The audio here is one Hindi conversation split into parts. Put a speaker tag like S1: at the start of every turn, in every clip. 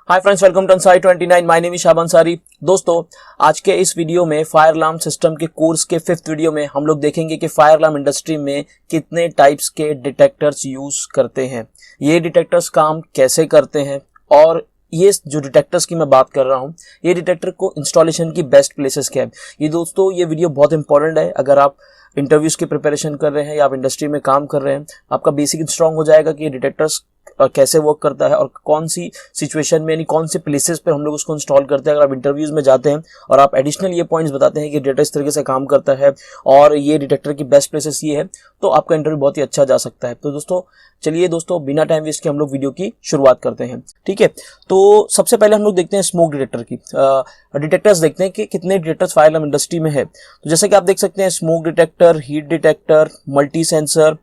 S1: Hi friends, welcome to Ansari 29। My name is Shab Ansari. दोस्तों, आज के इस वीडियो में फायर अलार्म सिस्टम के कोर्स के 5th वीडियो में हम लोग देखेंगे कि फायर अलार्म इंडस्ट्री में कितने टाइप्स के डिटेक्टर्स यूज करते हैं, ये डिटेक्टर्स काम कैसे करते हैं, और ये जो डिटेक्टर्स की मैं बात कर रहा हूँ, ये डिटेक्टर को इंस्टॉलेशन की बेस्ट प्लेसेस क्या है। ये दोस्तों, ये वीडियो बहुत इंपॉर्टेंट है। अगर आप इंटरव्यूज की प्रिपरेशन कर रहे हैं या आप इंडस्ट्री में काम कर रहे हैं, आपका बेसिक स्ट्रांग हो जाएगा कि ये डिटेक्टर्स कैसे वर्क करता है और कौन सी सिचुएशन में यानी कौन से प्लेसेस पर हम लोग उसको इंस्टॉल करते हैं। अगर आप इंटरव्यूज में जाते हैं और आप एडिशनल ये पॉइंट्स बताते हैं कि डिटेक्टर इस तरीके से काम करता है और ये डिटेक्टर की बेस्ट प्लेसेस ये है, तो आपका इंटरव्यू बहुत ही अच्छा जा सकता है। तो दोस्तों, चलिए दोस्तों, बिना टाइम वेस्ट के हम लोग वीडियो की शुरुआत करते हैं। ठीक है, तो सबसे पहले हम लोग देखते हैं स्मोक डिटेक्टर की डिटेक्टर्स देखते हैं कि कितने डिटेक्टर्स फायर अलार्म इंडस्ट्री में है। तो जैसे कि आप देख सकते हैं, smoke detector, heat detector, multi sensor,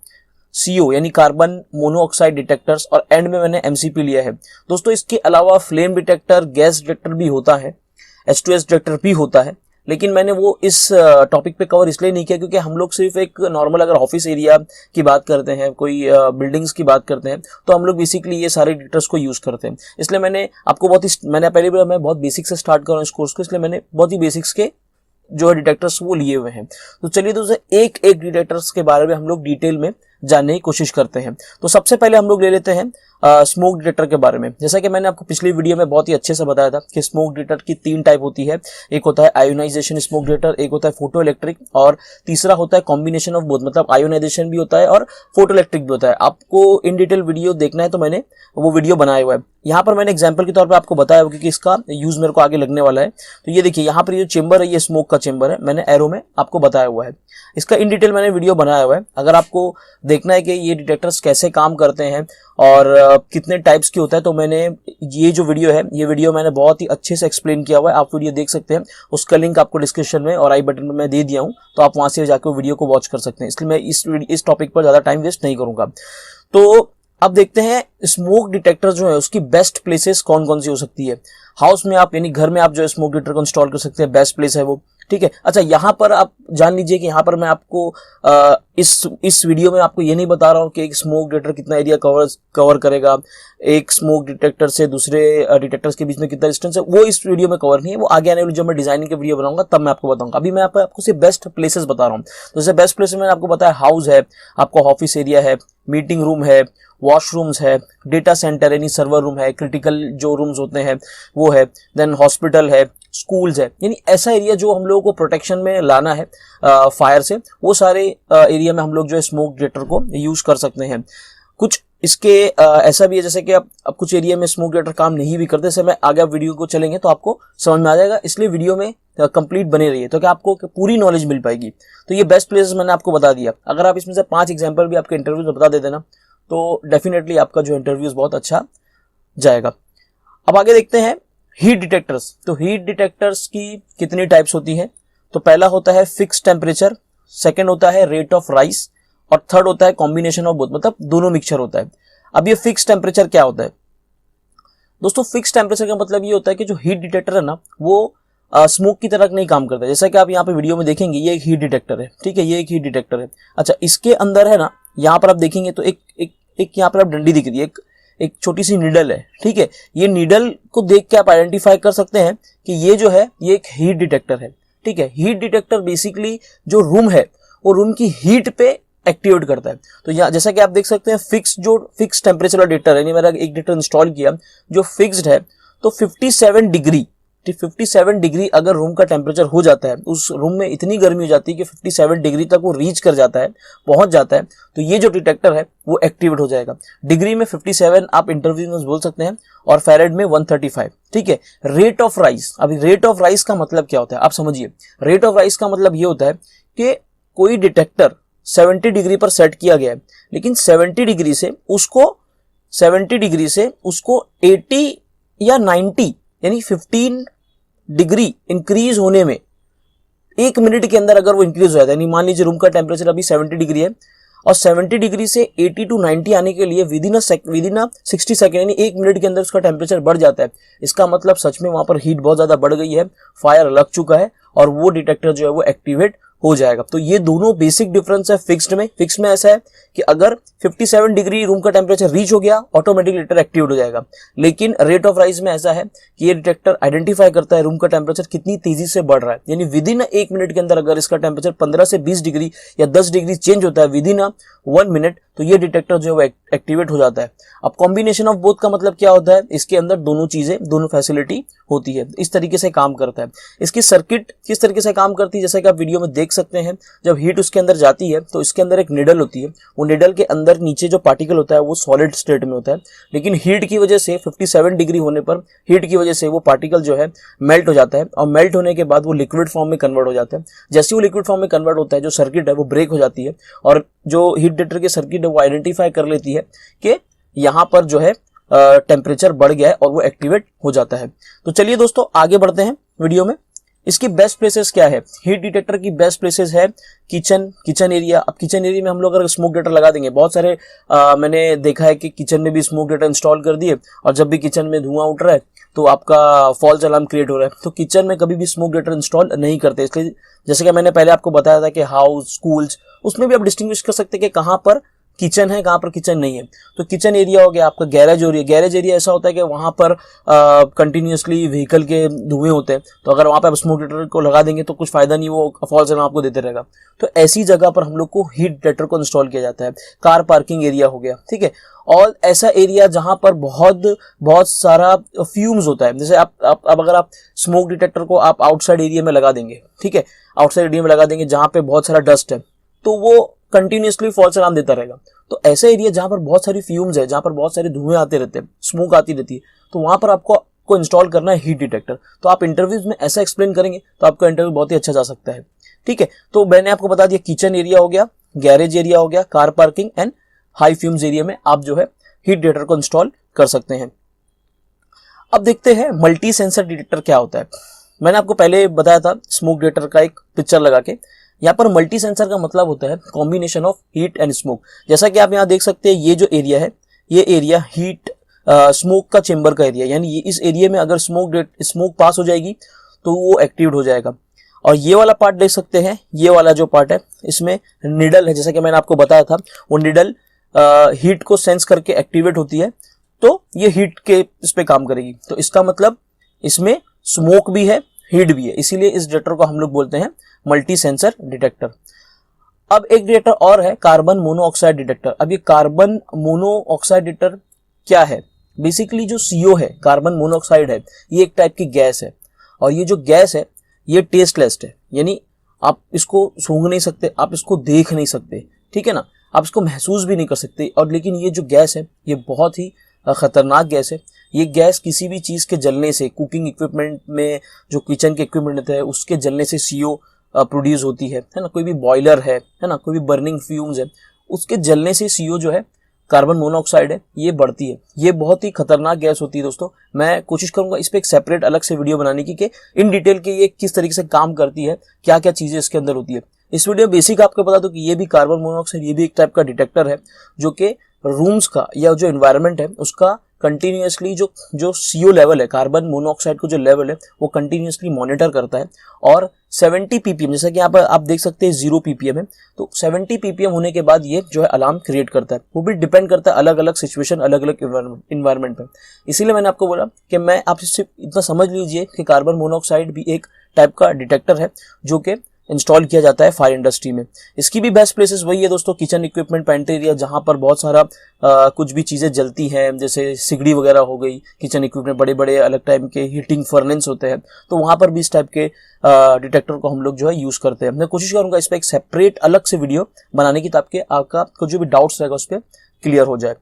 S1: CO यानी कार्बन मोनोऑक्साइड डिटेक्टर्स, और एंड में मैंने MCP लिया है। दोस्तों, इसके अलावा फ्लेम डिटेक्टर, गैस डिटेक्टर भी होता है, H2S डिटेक्टर भी होता है, लेकिन मैंने वो इस टॉपिक पे कवर इसलिए नहीं किया क्योंकि हम लोग सिर्फ एक नॉर्मल अगर ऑफिस एरिया की बात करते हैं, कोई बिल्डिंग्स की बात करते हैं, तो हम लोग बेसिकली ये सारे डिटेक्टर्स को यूज करते हैं। इसलिए मैंने आपको मैं बहुत बेसिक से स्टार्ट कर रहा हूँ इस कोर्स को, इसलिए मैंने बहुत ही बेसिक्स के जो है डिटेक्टर्स वो लिए हुए हैं। तो चलिए दोस्तों, एक एक डिटेक्टर्स के बारे में हम लोग डिटेल में जानने की कोशिश करते हैं। तो सबसे पहले हम लोग ले लेते हैं स्मोक डिटेक्टर के बारे में। जैसा कि मैंने आपको पिछली वीडियो में बहुत ही अच्छे से बताया था कि स्मोक डिटेक्टर की 3 टाइप होती है। एक होता है आयोनाइजेशन स्मोक डिटेक्टर, एक होता है फोटो इलेक्ट्रिक, और तीसरा होता है कॉम्बिनेशन ऑफ बोथ, मतलब आयोनाइजेशन भी होता है और फोटो इलेक्ट्रिक भी होता है। आपको इन डिटेल वीडियो देखना है तो मैंने वो वीडियो बनाया हुआ है। यहाँ पर मैंने एग्जाम्पल के तौर पर आपको बताया होगा कि इसका यूज मेरे को आगे लगने वाला है। तो ये देखिए, यहाँ पर ये चेंबर है, ये स्मोक का चेंबर है, मैंने एरो में आपको बताया हुआ है। इसका इन डिटेल मैंने वीडियो बनाया हुआ है। अगर आपको देखना है कि ये डिटेक्टर्स कैसे काम करते हैं और कितने टाइप्स की होता है, तो मैंने ये जो वीडियो है, ये वीडियो मैंने बहुत ही अच्छे से एक्सप्लेन किया हुआ है। आप वीडियो देख सकते हैं, उसका लिंक आपको डिस्क्रिप्शन में और आई बटन में मैं दे दिया हूं, तो आप वहां से जाकर वीडियो को वॉच कर सकते हैं। इसलिए मैं इस टॉपिक पर ज्यादा टाइम वेस्ट नहीं करूंगा। तो अब देखते हैं स्मोक डिटेक्टर जो है उसकी बेस्ट प्लेसेस कौन कौन सी हो सकती है। हाउस में आप यानी घर में आप जो है स्मोक डिटेक्टर को इंस्टॉल कर सकते हैं, बेस्ट प्लेस है वो। ठीक है, अच्छा, यहाँ पर आप जान लीजिए कि यहाँ पर मैं आपको इस वीडियो में आपको ये नहीं बता रहा हूँ कि एक स्मोक डिटेक्टर कितना एरिया कवर करेगा, एक स्मोक डिटेक्टर से दूसरे डिटेक्टर्स के बीच में कितना डिस्टेंस है, वो इस वीडियो में कवर नहीं है। वो आगे आने वाली जब मैं डिजाइनिंग की वीडियो बनाऊंगा तब मैं आपको बताऊंगा। अभी मैं आपको सिर्फ बेस्ट प्लेसेस बता रहा हूँ। तो जैसे बेस्ट प्लेसेस मैंने आपको बताया, हाउस है, आपका ऑफिस एरिया है, मीटिंग रूम है, वॉशरूम्स है, डेटा सेंटर यानी सर्वर रूम है, क्रिटिकल जो रूम्स होते हैं वो है, देन हॉस्पिटल है, स्कूल्स है, यानी ऐसा एरिया जो हम लोगों को प्रोटेक्शन में लाना है फायर से, वो सारे एरिया में हम लोग जो है स्मोक डिटेक्टर को यूज कर सकते हैं। कुछ इसके ऐसा भी है जैसे कि अब कुछ एरिया में स्मोक डिटेक्टर काम नहीं भी करते। जैसे मैं आगे वीडियो को चलेंगे तो आपको समझ में आ जाएगा, इसलिए वीडियो में कंप्लीट बने रहिए तो कि आपको पूरी नॉलेज मिल पाएगी। तो ये बेस्ट प्लेसेस मैंने आपको बता दिया। अगर आप इसमें से 5 एग्जाम्पल भी आपके इंटरव्यू में बता देते ना, तो डेफिनेटली आपका जो इंटरव्यू बहुत अच्छा जाएगा। अब आगे देखते हैं हीट डिटेक्टर्स। तो हीट डिटेक्टर्स की कितनी टाइप्स होती है। तो पहला होता है फिक्स टेम्परेचर, सेकंड होता है रेट ऑफ राइज, और थर्ड होता है कॉम्बिनेशन ऑफ बोथ, मतलब दोनों मिक्सचर होता है। अब ये फिक्स टेम्परेचर क्या होता है दोस्तों? फिक्स टेम्परेचर का मतलब ये होता है कि जो हीट डिटेक्टर है ना, वो स्मोक की तरह नहीं काम करता है। जैसा कि आप यहाँ पे वीडियो में देखेंगे, ये एक हीट डिटेक्टर है। ठीक है, ये एक हीट डिटेक्टर है। अच्छा, इसके अंदर है ना, यहाँ पर आप देखेंगे तो एक यहाँ पर आप डंडी दिख रही है, एक छोटी सी नीडल है। ठीक है, ये नीडल को देख के आप आइडेंटिफाई कर सकते हैं कि ये जो है ये एक हीट डिटेक्टर है। ठीक है, हीट डिटेक्टर बेसिकली जो रूम है वो रूम की हीट पे एक्टिवेट करता है। तो यहाँ जैसा कि आप देख सकते हैं, फिक्स टेम्परेचर वाला डिटेक्टर है, मेरा एक डिटेक्टर इंस्टॉल किया जो फिक्स्ड है, तो 57 डिग्री अगर रूम का टेम्परेचर हो जाता है, उस रूम में इतनी गर्मी हो जाती है कि 57 डिग्री तक वो रीच कर जाता है, पहुंच जाता है, तो ये जो डिटेक्टर है वो एक्टिवेट हो जाएगा। डिग्री में 57 आप इंटरव्यू में बोल सकते हैं, और फेरेड में 135। ठीक है, रेट ऑफ राइज। अभी रेट ऑफ राइज का मतलब क्या होता है आप समझिए। रेट ऑफ राइज का मतलब ये होता है कि कोई डिटेक्टर 70 डिग्री पर सेट किया गया है, लेकिन 70 डिग्री से उसको 80 या 90 यानी 15 डिग्री इंक्रीज होने में 1 मिनट के अंदर अगर वो इंक्रीज हो जाता है, यानी मान लीजिए रूम का टेम्परेचर अभी 70 डिग्री है और 70 डिग्री से 80 to 90 आने के लिए विदिन 60 सेकेंड यानी 1 मिनट के अंदर उसका टेम्परेचर बढ़ जाता है। इसका मतलब सच में वहां पर हीट बहुत ज्यादा बढ़ गई है, फायर लग चुका है और वो डिटेक्टर जो है वो एक्टिवेट हो जाएगा। तो ये दोनों बेसिक डिफरेंस है फिक्स्ड में ऐसा है कि अगर 57 डिग्री रूम का टेम्परेचर रीच हो गया ऑटोमेटिक डिटेक्टर एक्टिवेट हो जाएगा। लेकिन रेट ऑफ राइज में ऐसा है कि ये डिटेक्टर आइडेंटिफाई करता है रूम का टेम्परेचर कितनी तेजी से बढ़ रहा है, यानी विद इन 1 मिनट के अंदर अगर इसका टेम्परेचर 15 से 20 डिग्री या 10 डिग्री चेंज होता है विद इन 1 मिनट, तो ये डिटेक्टर जो है वो एक्टिवेट हो जाता है। अब कॉम्बिनेशन ऑफ बोथ का मतलब क्या होता है, इसके अंदर दोनों चीजें, दोनों फैसिलिटी होती है, इस तरीके से काम करता है। इसकी सर्किट किस तरीके से काम करती है, जैसा कि आप वीडियो में देख सकते हैं, जब हीट उसके अंदर जाती है तो इसके अंदर एक निडल होती है, वो निडल के अंदर नीचे जो पार्टिकल होता है वो सॉलिड स्टेट में होता है, लेकिन हीट की वजह से 57 डिग्री होने पर हीट की वजह से वो पार्टिकल जो है मेल्ट हो जाता है, और मेल्ट होने के बाद वो लिक्विड फॉर्म में कन्वर्ट हो जाता है। जैसे वो लिक्विड फॉर्म में कन्वर्ट होता है, जो सर्किट है वो ब्रेक हो जाती है, और जो हीट डिटेक्टर की सर्किट है वो आइडेंटिफाई कर लेती है कि यहाँ पर जो है टेम्परेचर बढ़ गया है और वो एक्टिवेट हो जाता है। तो चलिए दोस्तों आगे बढ़ते हैं वीडियो में। इसकी बेस्ट प्लेसेस क्या है, हीट डिटेक्टर की बेस्ट प्लेसेस है किचन एरिया। अब किचन एरिया में हम लोग अगर स्मोक डिटेक्टर लगा देंगे, बहुत सारे मैंने देखा है कि किचन में भी स्मोक डिटेक्टर इंस्टॉल कर दिए, और जब भी किचन में धुआं उठ रहा है तो आपका फॉल्स अलार्म क्रिएट हो रहा है। तो किचन में कभी भी स्मोक डिटेक्टर इंस्टॉल नहीं करते, इसलिए जैसे कि मैंने पहले आपको बताया था कि हाउस, स्कूल्स, उसमें भी आप डिस्टिंग्विश कर सकते हैं कि कहाँ पर किचन है, कहाँ पर किचन नहीं है। तो किचन एरिया हो गया, आपका गैरेज एरिया। गैरेज एरिया ऐसा होता है कि वहां पर कंटिन्यूसली व्हीकल के धुएं होते हैं, तो अगर वहां पर आप स्मोक डिटेक्टर को लगा देंगे तो कुछ फायदा नहीं, वो फॉल्स अलार्म आपको देते रहेगा। तो ऐसी जगह पर हम लोग को हीट डिटेक्टर को इंस्टॉल किया जाता है। कार पार्किंग एरिया हो गया, ठीक है, और ऐसा एरिया जहां पर बहुत सारा फ्यूम्स होता है। जैसे आप अगर आप स्मोक डिटेक्टर को आप आउटसाइड एरिया में लगा देंगे, ठीक है, आउटसाइड एरिया में लगा देंगे जहां पे बहुत सारा डस्ट है, तो वो कंटिन्यूसली फॉल्स अलार्म देता रहेगा। तो ऐसा एरिया जहां पर बहुत सारी फ्यूम्स है, जहां पर बहुत सारे धुएं आते रहते हैं, स्मोक आती रहती है, तो वहां पर आपको इंस्टॉल करना है हीट डिटेक्टर। तो आप इंटरव्यूज में ऐसा एक्सप्लेन करेंगे तो आपका इंटरव्यू बहुत ही अच्छा जा सकता है, ठीक है। तो मैंने आपको बता दिया किचन एरिया हो गया, गैरेज एरिया हो गया, car parking and high fumes area में आप जो है हीट डिटेक्टर को इंस्टॉल कर सकते हैं। अब देखते हैं मल्टी सेंसर डिटेक्टर क्या होता है। मैंने आपको पहले बताया था स्मोक डिटेक्टर का एक पिक्चर लगा के। यहाँ पर मल्टी सेंसर का मतलब होता है combination of heat and smoke. जैसा कि आप यहाँ देख सकते हैं, ये जो एरिया है, ये एरिया हीट स्मोक का चेंबर का एरिया, यानी इस एरिया में अगर स्मोक पास हो जाएगी तो वो एक्टिवेट हो जाएगा। और ये वाला पार्ट देख सकते हैं, ये वाला जो पार्ट है इसमें निडल है, जैसा कि मैंने आपको बताया था, वो निडल हीट को सेंस करके एक्टिवेट होती है, तो ये हीट के इस पे काम करेगी। तो इसका मतलब इसमें स्मोक भी है, हीट भी है, इसीलिए इस डिटेक्टर को हम लोग बोलते हैं मल्टी सेंसर डिटेक्टर। अब एक डिटेक्टर और है कार्बन मोनोऑक्साइड डिटेक्टर। अब ये कार्बन मोनोऑक्साइड डिटेक्टर क्या है, बेसिकली जो CO है, कार्बन मोनोऑक्साइड है, ये एक टाइप की गैस है, और ये जो गैस है ये टेस्टलेस है, यानी आप इसको सूंघ नहीं सकते, आप इसको देख नहीं सकते, ठीक है ना, आप इसको महसूस भी नहीं कर सकते। और लेकिन ये जो गैस है ये बहुत ही खतरनाक गैस है। ये गैस किसी भी चीज के जलने से, कुकिंग इक्विपमेंट में जो किचन के इक्विपमेंट है उसके जलने से CO प्रोड्यूस होती है ना, कोई भी बॉयलर है ना, कोई भी बर्निंग फ्यूम्स है, उसके जलने से CO जो है, कार्बन मोनोऑक्साइड है, ये बढ़ती है। ये बहुत ही खतरनाक गैस होती है दोस्तों। मैं कोशिश करूंगा इस पे एक सेपरेट अलग से वीडियो बनाने की कि इन डिटेल के ये किस तरीके से काम करती है, क्या क्या चीजें इसके अंदर होती है। इस वीडियो बेसिक आपको बता दो कि ये भी कार्बन मोनोऑक्साइड, ये भी एक टाइप का डिटेक्टर है जो कि रूम्स का या जो एनवायरनमेंट है उसका कंटिन्यूसली जो CO लेवल है, कार्बन मोनोऑक्साइड का जो लेवल है वो कंटिन्यूसली मॉनिटर करता है। और 70 ppm, जैसा कि यहाँ पर आप देख सकते हैं 0 ppm है, तो 70 ppm होने के बाद ये जो है अलार्म क्रिएट करता है। वो भी डिपेंड करता है अलग अलग सिचुएशन, अलग अलग इन्वायरमेंट पे। इसीलिए मैंने आपको बोला कि मैं आप इससे इतना समझ लीजिए कि कार्बन मोनोऑक्साइड भी एक टाइप का डिटेक्टर है जो कि इंस्टॉल किया जाता है फायर इंडस्ट्री में। इसकी भी बेस्ट प्लेसेस वही है दोस्तों, किचन इक्विपमेंट, पेंट्री एरिया, जहां पर बहुत सारा कुछ भी चीजें जलती हैं, जैसे सिगड़ी वगैरह हो गई, किचन इक्विपमेंट, बड़े बड़े अलग टाइप के हीटिंग फर्नेस होते हैं, तो वहां पर भी इस टाइप के डिटेक्टर को हम लोग जो है यूज करते हैं। मैं कोशिश करूंगा इस पर एक सेपरेट अलग से वीडियो बनाने की, ताकि आपका कुछ जो भी डाउट्स रहेगा उस पर क्लियर हो जाए।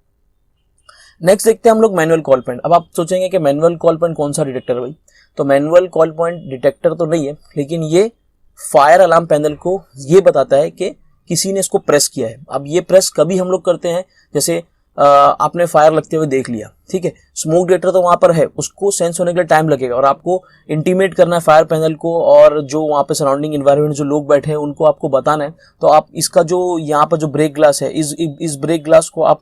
S1: नेक्स्ट देखते हैं हम लोग मैनुअल कॉल पॉइंट। अब आप सोचेंगे कि मैनुअल कॉल पॉइंट कौन सा डिटेक्टर है भाई, तो मैनुअल कॉल पॉइंट डिटेक्टर तो नहीं है, लेकिन ये फायर अलार्म पैनल को ये बताता है कि किसी ने इसको प्रेस किया है। अब ये प्रेस कभी हम लोग करते हैं, जैसे आपने फायर लगते हुए देख लिया, ठीक है, स्मोक डिटेक्टर तो वहां पर है, उसको सेंस होने के लिए टाइम लगेगा, और आपको इंटीमेट करना है फायर पैनल को, और जो वहां पे सराउंडिंग एनवायरनमेंट जो लोग बैठे हैं उनको आपको बताना है। तो आप इसका जो यहाँ पर जो ब्रेक ग्लास है, इस ब्रेक ग्लास को आप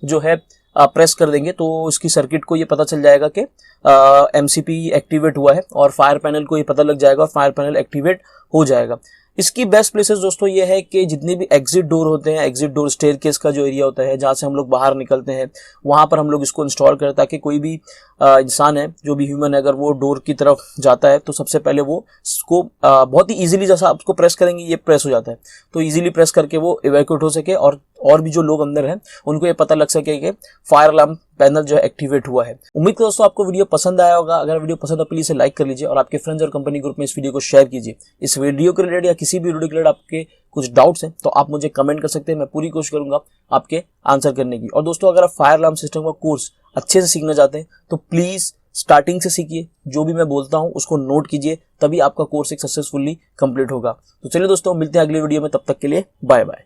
S1: जो है प्रेस कर देंगे तो इसकी सर्किट को ये पता चल जाएगा कि MCP एक्टिवेट हुआ है, और फायर पैनल को ये पता लग जाएगा और फायर पैनल एक्टिवेट हो जाएगा। इसकी बेस्ट प्लेसेस दोस्तों ये है कि जितने भी एग्जिट डोर होते हैं, एग्जिट डोर स्टेयरकेस का जो एरिया होता है जहाँ से हम लोग बाहर निकलते हैं, वहाँ पर हम लोग इसको इंस्टॉल करें ताकि कोई भी इंसान है, जो भी ह्यूमन है, अगर वो डोर की तरफ जाता है तो सबसे पहले वो इसको बहुत ही इजीली, जैसा आप उसको प्रेस करेंगे ये प्रेस हो जाता है, तो इजीली प्रेस करके वो इवैक्यूएट हो सके और भी जो लोग अंदर हैं उनको ये पता लग सके कि फायर अलार्म पैनल जो है एक्टिवेट हुआ है। उम्मीद करता हूं दोस्तों आपको वीडियो पसंद आया होगा। अगर वीडियो पसंद है प्लीज इसे लाइक कर लीजिए और आपके फ्रेंड्स और कंपनी ग्रुप में इस वीडियो को शेयर कीजिए। इस वीडियो के रिलेटेड या किसी भी वीडियो के रिलेटेड आपके कुछ डाउट्स हैं तो आप मुझे कमेंट कर सकते हैं, मैं पूरी कोशिश करूंगा आपके आंसर करने की। और दोस्तों अगर आप फायर अलार्म सिस्टम का कोर्स अच्छे से सीखना चाहते हैं तो प्लीज स्टार्टिंग से सीखिए, जो भी मैं बोलता हूं उसको नोट कीजिए, तभी आपका कोर्स एक सक्सेसफुली कंप्लीट होगा। तो चलिए दोस्तों मिलते हैं अगली वीडियो में, तब तक के लिए बाय बाय।